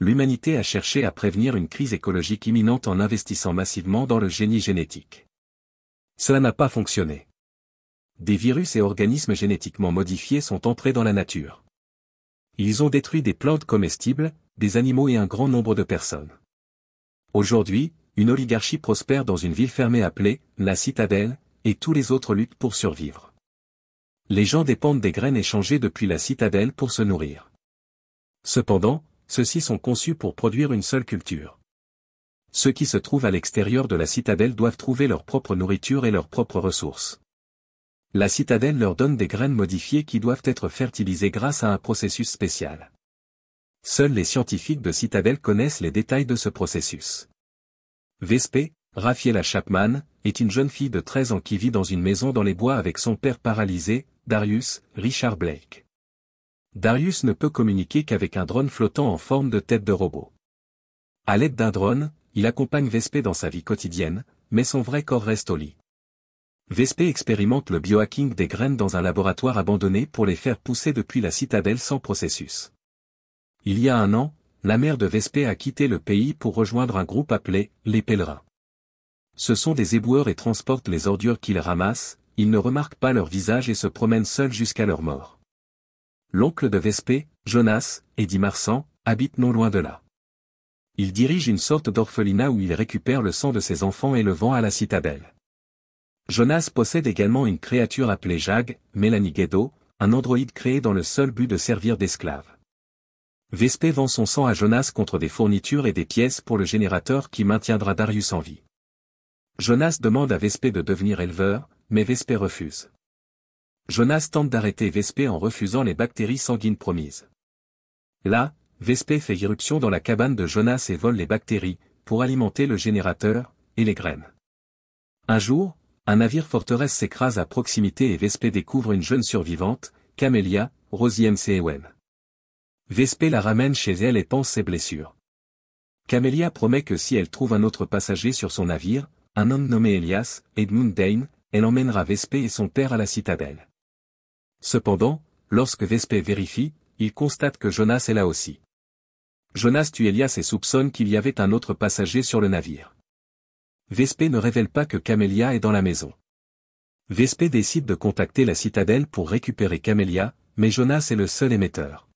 l'humanité a cherché à prévenir une crise écologique imminente en investissant massivement dans le génie génétique. Cela n'a pas fonctionné. Des virus et organismes génétiquement modifiés sont entrés dans la nature. Ils ont détruit des plantes comestibles, des animaux et un grand nombre de personnes. Aujourd'hui, une oligarchie prospère dans une ville fermée appelée la Citadelle, et tous les autres luttent pour survivre. Les gens dépendent des graines échangées depuis la Citadelle pour se nourrir. Cependant, ceux-ci sont conçus pour produire une seule culture. Ceux qui se trouvent à l'extérieur de la Citadelle doivent trouver leur propre nourriture et leurs propres ressources. La Citadelle leur donne des graines modifiées qui doivent être fertilisées grâce à un processus spécial. Seuls les scientifiques de Citadelle connaissent les détails de ce processus. Vespé, Raffaella Chapman, est une jeune fille de 13 ans qui vit dans une maison dans les bois avec son père paralysé, Darius, Richard Blake. Darius ne peut communiquer qu'avec un drone flottant en forme de tête de robot. À l'aide d'un drone, il accompagne Vespé dans sa vie quotidienne, mais son vrai corps reste au lit. Vespé expérimente le biohacking des graines dans un laboratoire abandonné pour les faire pousser depuis la Citadelle sans processus. Il y a un an, la mère de Vespé a quitté le pays pour rejoindre un groupe appelé les Pèlerins. Ce sont des éboueurs et transportent les ordures qu'ils ramassent, ils ne remarquent pas leur visage et se promènent seuls jusqu'à leur mort. L'oncle de Vespé, Jonas, Eddie Marsan, habite non loin de là. Il dirige une sorte d'orphelinat où il récupère le sang de ses enfants et le vend à la Citadelle. Jonas possède également une créature appelée Jag, Mélanie Guedo, un androïde créé dans le seul but de servir d'esclave. Vespé vend son sang à Jonas contre des fournitures et des pièces pour le générateur qui maintiendra Darius en vie. Jonas demande à Vespé de devenir éleveur, mais Vespé refuse. Jonas tente d'arrêter Vespé en refusant les bactéries sanguines promises. Là, Vespé fait irruption dans la cabane de Jonas et vole les bactéries, pour alimenter le générateur, et les graines. Un jour, un navire forteresse s'écrase à proximité et Vespé découvre une jeune survivante, Camélia, Rosie McEwen. Vespé la ramène chez elle et pense ses blessures. Camélia promet que si elle trouve un autre passager sur son navire, un homme nommé Elias, Edmund Dane, elle emmènera Vespé et son père à la Citadelle. Cependant, lorsque Vespé vérifie, il constate que Jonas est là aussi. Jonas tue Elias et soupçonne qu'il y avait un autre passager sur le navire. Vespé ne révèle pas que Camélia est dans la maison. Vespé décide de contacter la Citadelle pour récupérer Camélia, mais Jonas est le seul émetteur.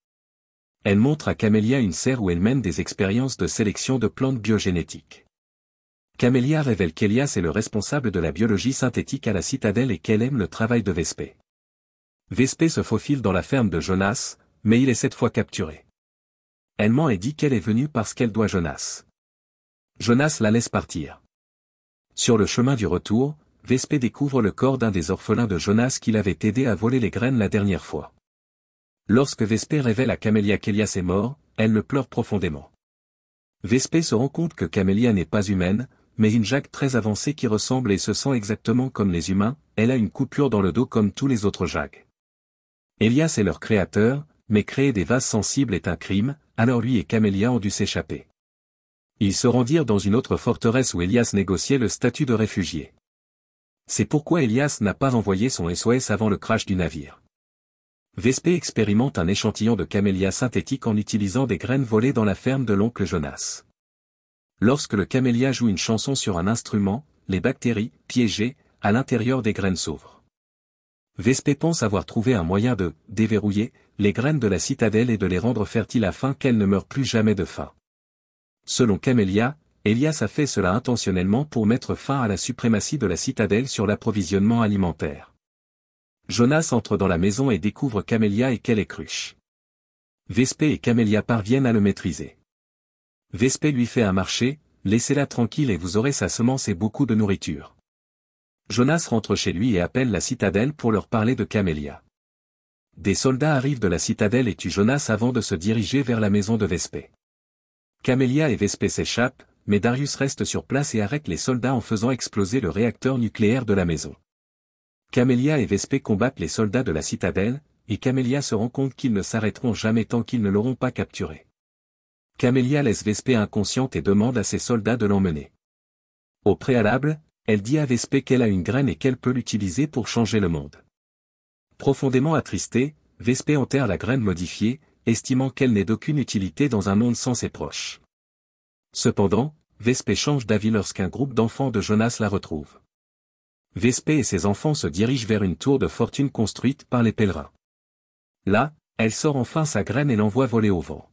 Elle montre à Camélia une serre où elle mène des expériences de sélection de plantes biogénétiques. Camélia révèle qu'Elias est le responsable de la biologie synthétique à la Citadelle et qu'elle aime le travail de Vespé. Vespé se faufile dans la ferme de Jonas, mais il est cette fois capturé. Elle ment et dit qu'elle est venue parce qu'elle doit Jonas. Jonas la laisse partir. Sur le chemin du retour, Vespé découvre le corps d'un des orphelins de Jonas qui l'avait aidé à voler les graines la dernière fois. Lorsque Vespé révèle à Camélia qu'Elias est mort, elle le pleure profondément. Vespé se rend compte que Camélia n'est pas humaine, mais une Jag très avancée qui ressemble et se sent exactement comme les humains, elle a une coupure dans le dos comme tous les autres Jag. Elias est leur créateur, mais créer des vases sensibles est un crime, alors lui et Camélia ont dû s'échapper. Ils se rendirent dans une autre forteresse où Elias négociait le statut de réfugié. C'est pourquoi Elias n'a pas envoyé son SOS avant le crash du navire. Vespé expérimente un échantillon de camélia synthétique en utilisant des graines volées dans la ferme de l'oncle Jonas. Lorsque le camélia joue une chanson sur un instrument, les bactéries, piégées, à l'intérieur des graines s'ouvrent. Vespé pense avoir trouvé un moyen de déverrouiller les graines de la Citadelle et de les rendre fertiles afin qu'elles ne meurent plus jamais de faim. Selon Camélia, Elias a fait cela intentionnellement pour mettre fin à la suprématie de la Citadelle sur l'approvisionnement alimentaire. Jonas entre dans la maison et découvre Camélia et qu'elle est cruche. Vespé et Camélia parviennent à le maîtriser. Vespé lui fait un marché, laissez-la tranquille et vous aurez sa semence et beaucoup de nourriture. Jonas rentre chez lui et appelle la Citadelle pour leur parler de Camélia. Des soldats arrivent de la Citadelle et tuent Jonas avant de se diriger vers la maison de Vespé. Camélia et Vespé s'échappent, mais Darius reste sur place et arrête les soldats en faisant exploser le réacteur nucléaire de la maison. Camélia et Vespé combattent les soldats de la Citadelle, et Camélia se rend compte qu'ils ne s'arrêteront jamais tant qu'ils ne l'auront pas capturé. Camélia laisse Vespé inconsciente et demande à ses soldats de l'emmener. Au préalable, elle dit à Vespé qu'elle a une graine et qu'elle peut l'utiliser pour changer le monde. Profondément attristé, Vespé enterre la graine modifiée, estimant qu'elle n'est d'aucune utilité dans un monde sans ses proches. Cependant, Vespée change d'avis lorsqu'un groupe d'enfants de Jonas la retrouve. Vespée et ses enfants se dirigent vers une tour de fortune construite par les pèlerins. Là, elle sort enfin sa graine et l'envoie voler au vent.